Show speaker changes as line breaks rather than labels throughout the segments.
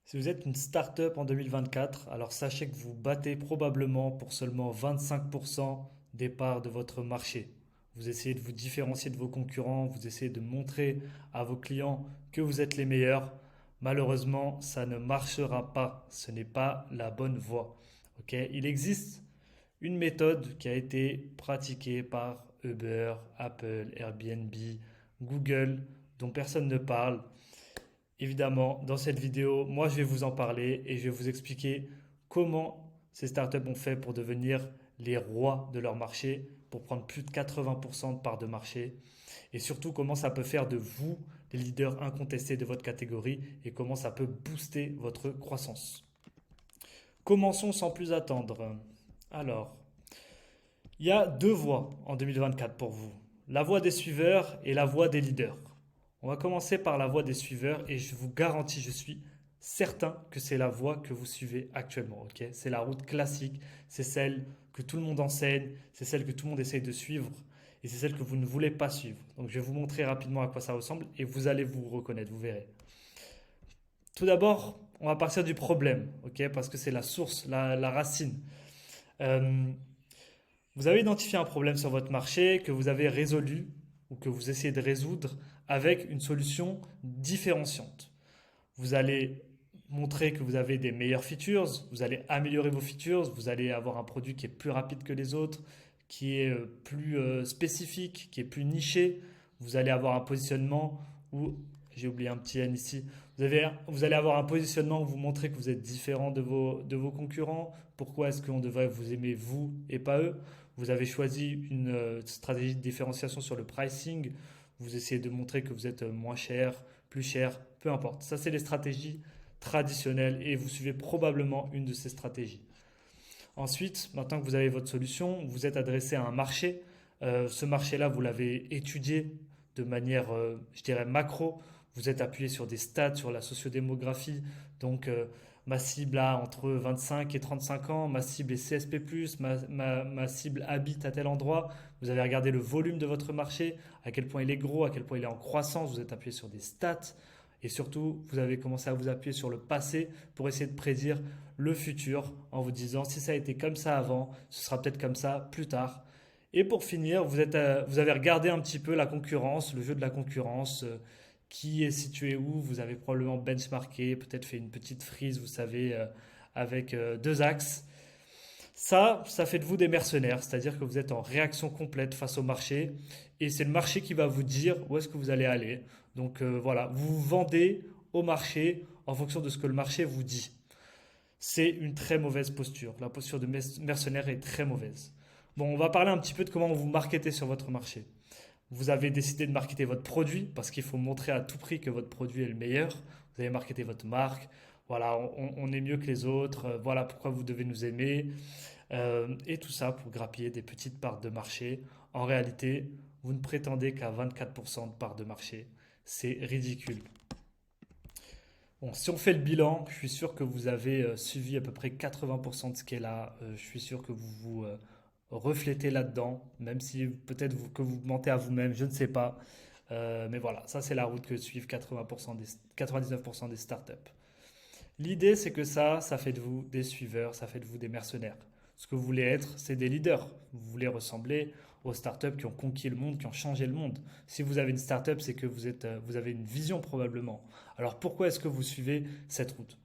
Si vous êtes une start-up en 2024, alors sachez que vous battez probablement pour seulement 25% des parts de votre marché. Vous essayez de vous différencier de vos concurrents, vous essayez de montrer à vos clients que vous êtes les meilleurs. Malheureusement, ça ne marchera pas. Ce n'est pas la bonne voie. Ok. Il existe une méthode qui a été pratiquée par Uber, Apple, Airbnb, Google, dont personne ne parle. Évidemment, dans cette vidéo, moi je vais vous en parler et je vais vous expliquer comment ces startups ont fait pour devenir les rois de leur marché, pour prendre plus de 80% de parts de marché, et surtout comment ça peut faire de vous les leaders incontestés de votre catégorie et comment ça peut booster votre croissance. Commençons sans plus attendre. Alors, il y a deux voies en 2024 pour vous. La voie des suiveurs et la voie des leaders. On va commencer par la voie des suiveurs et je vous garantis, je suis certain que c'est la voie que vous suivez actuellement. Ok, c'est la route classique, c'est celle que tout le monde enseigne, c'est celle que tout le monde essaye de suivre et c'est celle que vous ne voulez pas suivre. Donc je vais vous montrer rapidement à quoi ça ressemble et vous allez vous reconnaître, vous verrez. Tout d'abord, on va partir du problème, ok, parce que c'est la source, la racine. Euh, Vous avez identifié un problème sur votre marché que vous avez résolu ou que vous essayez de résoudre avec une solution différenciante. Vous allez montrer que vous avez des meilleures features, vous allez améliorer vos features, vous allez avoir un produit qui est plus rapide que les autres, qui est plus spécifique, qui est plus niché. Vous allez avoir un positionnement où, j'ai oublié un petit N ici, vous allez avoir un positionnement où vous montrez que vous êtes différent de vos concurrents. Pourquoi est-ce qu'on devrait vous aimer vous et pas eux? Vous avez choisi une stratégie de différenciation sur le pricing. Vous essayez de montrer que vous êtes moins cher, plus cher, peu importe. Ça, c'est les stratégies traditionnelles et vous suivez probablement une de ces stratégies. Ensuite, maintenant que vous avez votre solution, vous êtes adressé à un marché. Ce marché-là, vous l'avez étudié de manière, je dirais, macro. Vous êtes appuyé sur des stats, sur la sociodémographie. Donc, ma cible a entre 25 et 35 ans, ma cible est CSP+, ma cible habite à tel endroit. Vous avez regardé le volume de votre marché, à quel point il est gros, à quel point il est en croissance. Vous êtes appuyé sur des stats. Et surtout, vous avez commencé à vous appuyer sur le passé pour essayer de prédire le futur en vous disant si ça a été comme ça avant, ce sera peut-être comme ça plus tard. Et pour finir, vous avez regardé un petit peu la concurrence, le jeu de la concurrence, qui est situé où. Vous avez probablement benchmarké, peut-être fait une petite frise, vous savez, avec deux axes. Ça fait de vous des mercenaires, c'est-à-dire que vous êtes en réaction complète face au marché et c'est le marché qui va vous dire où est-ce que vous allez aller. Donc voilà, vous vous vendez au marché en fonction de ce que le marché vous dit. C'est une très mauvaise posture. La posture de mercenaire est très mauvaise. Bon, on va parler un petit peu de comment vous marketez sur votre marché. Vous avez décidé de marketer votre produit parce qu'il faut montrer à tout prix que votre produit est le meilleur. Vous avez marketé votre marque. Voilà, on est mieux que les autres. Voilà pourquoi vous devez nous aimer. Et tout ça pour grappiller des petites parts de marché. En réalité, vous ne prétendez qu'à 24% de parts de marché. C'est ridicule. Bon, si on fait le bilan, je suis sûr que vous avez suivi à peu près 80% de ce qui est là. Je suis sûr que vous vous reflétez là-dedans, même si peut-être que vous mentez à vous-même, je ne sais pas. Mais voilà, ça c'est la route que suivent 80% 99% des startups. L'idée, c'est que ça fait de vous des suiveurs, ça fait de vous des mercenaires. Ce que vous voulez être, c'est des leaders. Vous voulez ressembler aux startups qui ont conquis le monde, qui ont changé le monde. Si vous avez une startup, c'est que vous avez une vision probablement. Alors pourquoi est-ce que vous suivez cette route?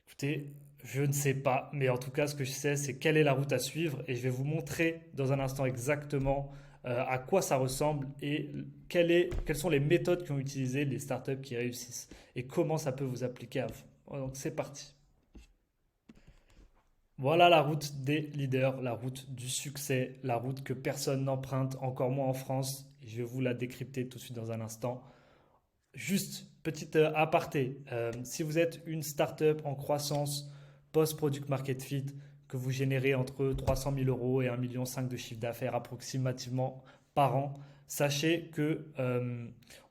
Écoutez, je ne sais pas, mais en tout cas, ce que je sais, c'est quelle est la route à suivre et je vais vous montrer dans un instant exactement à quoi ça ressemble et quelles sont les méthodes qu'ont utilisées les startups qui réussissent et comment ça peut vous appliquer à vous. Donc c'est parti. Voilà la route des leaders, la route du succès, la route que personne n'emprunte, encore moins en France. Et je vais vous la décrypter tout de suite dans un instant. Juste, petite aparté, si vous êtes une startup en croissance post-product market fit, que vous générez entre 300 000 euros et 1,5 million de chiffre d'affaires approximativement par an, sachez que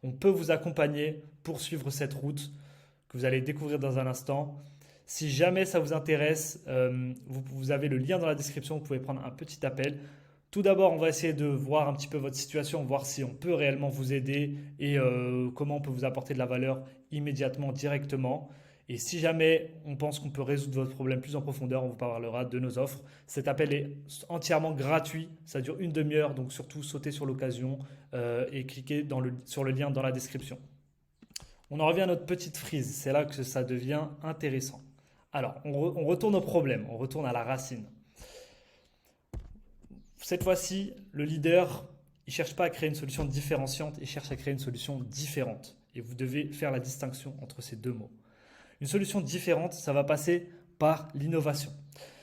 on peut vous accompagner pour suivre cette route que vous allez découvrir dans un instant. Si jamais ça vous intéresse, vous avez le lien dans la description, vous pouvez prendre un petit appel. Tout d'abord, on va essayer de voir un petit peu votre situation, voir si on peut réellement vous aider et comment on peut vous apporter de la valeur immédiatement, directement. Et si jamais on pense qu'on peut résoudre votre problème plus en profondeur, on vous parlera de nos offres. Cet appel est entièrement gratuit, ça dure une demi-heure, donc surtout sautez sur l'occasion et cliquez sur le lien dans la description. On en revient à notre petite frise, c'est là que ça devient intéressant. Alors, on retourne au problème, on retourne à la racine. Cette fois-ci, le leader, il ne cherche pas à créer une solution différenciante, il cherche à créer une solution différente. Et vous devez faire la distinction entre ces deux mots. Une solution différente, ça va passer par l'innovation.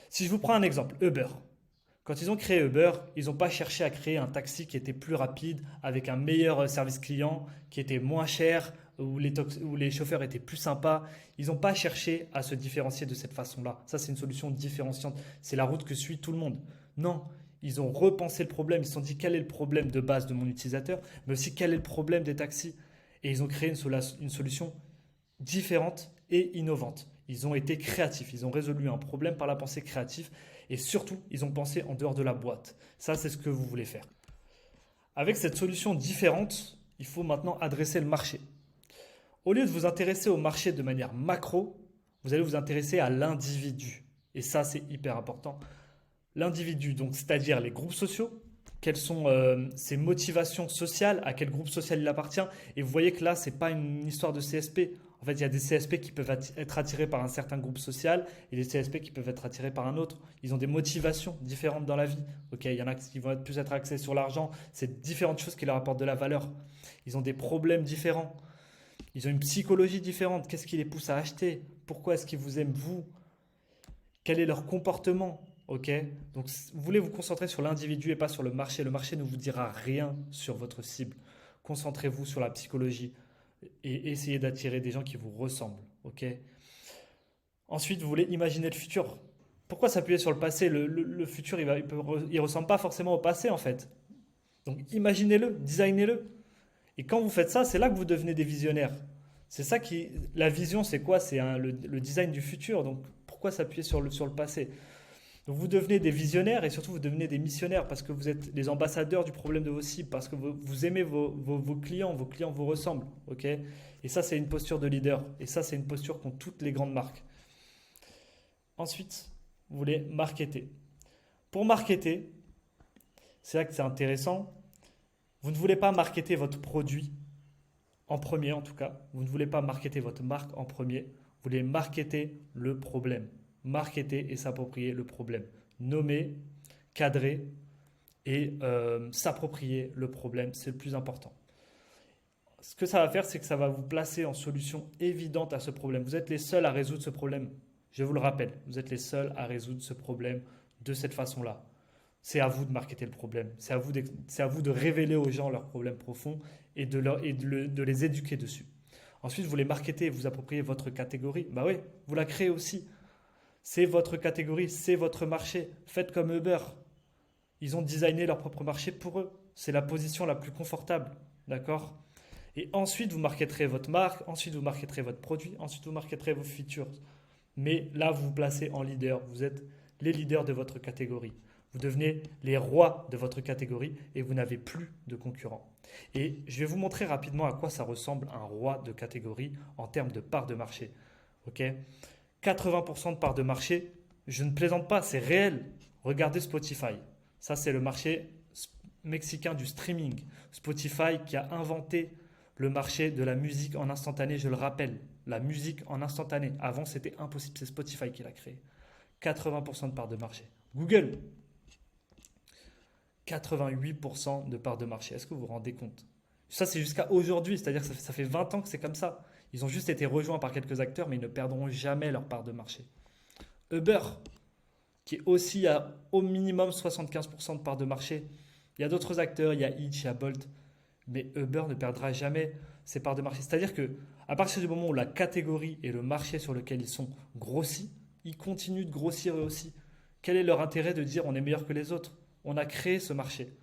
Si je vous prends un exemple, Uber. Quand ils ont créé Uber, ils n'ont pas cherché à créer un taxi qui était plus rapide, avec un meilleur service client, qui était moins cher, où les chauffeurs étaient plus sympas. Ils n'ont pas cherché à se différencier de cette façon-là. Ça, c'est une solution différenciante. C'est la route que suit tout le monde. Non, ils ont repensé le problème. Ils se sont dit quel est le problème de base de mon utilisateur, mais aussi quel est le problème des taxis. Et ils ont créé une solution différente et innovante. Ils ont été créatifs, ils ont résolu un problème par la pensée créative et surtout, ils ont pensé en dehors de la boîte. Ça, c'est ce que vous voulez faire. Avec cette solution différente, il faut maintenant adresser le marché. Au lieu de vous intéresser au marché de manière macro, vous allez vous intéresser à l'individu. Et ça, c'est hyper important. L'individu, donc c'est-à-dire les groupes sociaux, quelles sont ses motivations sociales, à quel groupe social il appartient. Et vous voyez que là, ce n'est pas une histoire de CSP. En fait, il y a des CSP qui peuvent être attirés par un certain groupe social et des CSP qui peuvent être attirés par un autre. Ils ont des motivations différentes dans la vie. Ok, il y en a qui vont plus être axés sur l'argent. C'est différentes choses qui leur apportent de la valeur. Ils ont des problèmes différents. Ils ont une psychologie différente. Qu'est-ce qui les pousse à acheter? Pourquoi est-ce qu'ils vous aiment vous? Quel est leur comportement? Ok, donc vous voulez vous concentrer sur l'individu et pas sur le marché. Le marché ne vous dira rien sur votre cible. Concentrez-vous sur la psychologie et essayez d'attirer des gens qui vous ressemblent. Ok. Ensuite, vous voulez imaginer le futur. Pourquoi s'appuyer sur le passé? Le futur, il ressemble pas forcément au passé en fait. Donc imaginez-le, designez-le. Et quand vous faites ça, c'est là que vous devenez des visionnaires. C'est ça qui, la vision, c'est quoi? C'est le design du futur. Donc pourquoi s'appuyer sur le passé? Donc vous devenez des visionnaires et surtout vous devenez des missionnaires parce que vous êtes les ambassadeurs du problème de vos cibles, parce que vous aimez vos clients vous ressemblent. Ok. Et ça, c'est une posture de leader. Et ça, c'est une posture qu'ont toutes les grandes marques. Ensuite, vous voulez marketer. Pour marketer, c'est là que c'est intéressant. Vous ne voulez pas marketer votre produit en premier en tout cas. Vous ne voulez pas marketer votre marque en premier. Vous voulez marketer le problème. Marketer et s'approprier le problème. Nommer, cadrer et s'approprier le problème, c'est le plus important. Ce que ça va faire, c'est que ça va vous placer en solution évidente à ce problème. Vous êtes les seuls à résoudre ce problème. Je vous le rappelle, vous êtes les seuls à résoudre ce problème de cette façon-là. C'est à vous de marketer le problème. C'est à vous de révéler aux gens leurs problèmes profonds et de les éduquer dessus. Ensuite, vous les marketez et vous appropriez votre catégorie. Bah oui, vous la créez aussi. C'est votre catégorie, c'est votre marché. Faites comme Uber. Ils ont designé leur propre marché pour eux. C'est la position la plus confortable. D'accord? Et ensuite, vous marketerez votre marque, ensuite, vous marketerez votre produit, ensuite, vous marketerez vos features. Mais là, vous vous placez en leader. Vous êtes les leaders de votre catégorie. Vous devenez les rois de votre catégorie et vous n'avez plus de concurrents. Et je vais vous montrer rapidement à quoi ça ressemble un roi de catégorie en termes de part de marché. Ok? 80% de part de marché, je ne plaisante pas, c'est réel. Regardez Spotify. Ça, c'est le marché mexicain du streaming. Spotify qui a inventé le marché de la musique en instantané, je le rappelle. La musique en instantané. Avant, c'était impossible. C'est Spotify qui l'a créé. 80% de part de marché. Google, 88% de part de marché. Est-ce que vous vous rendez compte? Ça, c'est jusqu'à aujourd'hui. C'est-à-dire que ça fait 20 ans que c'est comme ça. Ils ont juste été rejoints par quelques acteurs, mais ils ne perdront jamais leur part de marché. Uber, qui est aussi à au minimum 75% de part de marché. Il y a d'autres acteurs, il y a Hitch, il y a Bolt, mais Uber ne perdra jamais ses parts de marché. C'est-à-dire que à partir du moment où la catégorie et le marché sur lequel ils sont grossis, ils continuent de grossir eux aussi. Quel est leur intérêt de dire on est meilleur que les autres? On a créé ce marché.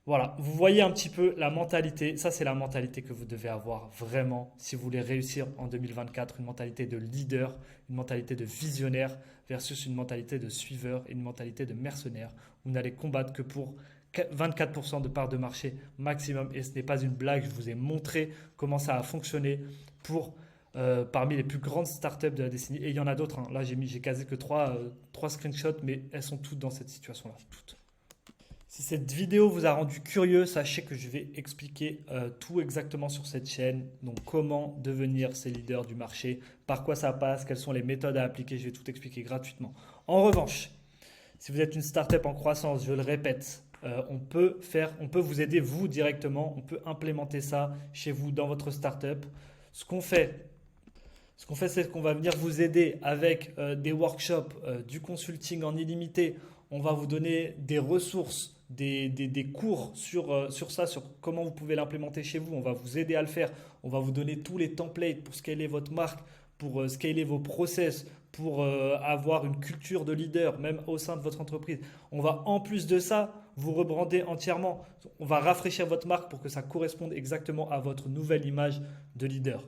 Voilà, vous voyez un petit peu la mentalité. Ça, c'est la mentalité que vous devez avoir vraiment si vous voulez réussir en 2024. Une mentalité de leader, une mentalité de visionnaire versus une mentalité de suiveur et une mentalité de mercenaire. Vous n'allez combattre que pour 24% de part de marché maximum. Et ce n'est pas une blague, je vous ai montré comment ça a fonctionné pour parmi les plus grandes startups de la décennie. Et il y en a d'autres, hein. Là, j'ai casé que trois screenshots, mais elles sont toutes dans cette situation-là. Toutes. Si cette vidéo vous a rendu curieux, sachez que je vais expliquer tout exactement sur cette chaîne. Donc, comment devenir ces leaders du marché, par quoi ça passe, quelles sont les méthodes à appliquer. Je vais tout expliquer gratuitement. En revanche, si vous êtes une startup en croissance, je le répète, on peut vous aider vous directement. On peut implémenter ça chez vous dans votre startup. Ce qu'on fait, c'est qu'on va venir vous aider avec des workshops, du consulting en illimité. On va vous donner des ressources, des cours sur ça, sur comment vous pouvez l'implémenter chez vous. On va vous aider à le faire. On va vous donner tous les templates pour scaler votre marque, pour scaler vos process, pour avoir une culture de leader, même au sein de votre entreprise. On va en plus de ça vous rebrander entièrement. On va rafraîchir votre marque pour que ça corresponde exactement à votre nouvelle image de leader.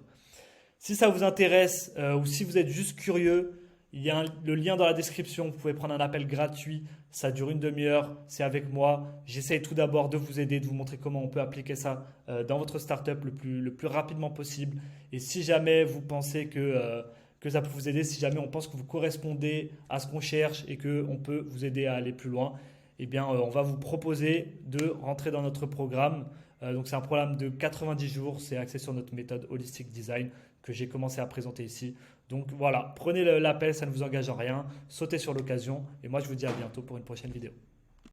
Si ça vous intéresse ou si vous êtes juste curieux, il y a le lien dans la description. Vous pouvez prendre un appel gratuit. Ça dure une demi-heure. C'est avec moi. J'essaie tout d'abord de vous aider, de vous montrer comment on peut appliquer ça dans votre startup le plus rapidement possible. Et si jamais vous pensez que ça peut vous aider, si jamais on pense que vous correspondez à ce qu'on cherche et qu'on peut vous aider à aller plus loin, eh bien, on va vous proposer de rentrer dans notre programme. Donc, c'est un programme de 90 jours. C'est axé sur notre méthode Holistic Design que j'ai commencé à présenter ici. Donc voilà, prenez l'appel, ça ne vous engage en rien, sautez sur l'occasion et moi je vous dis à bientôt pour une prochaine vidéo.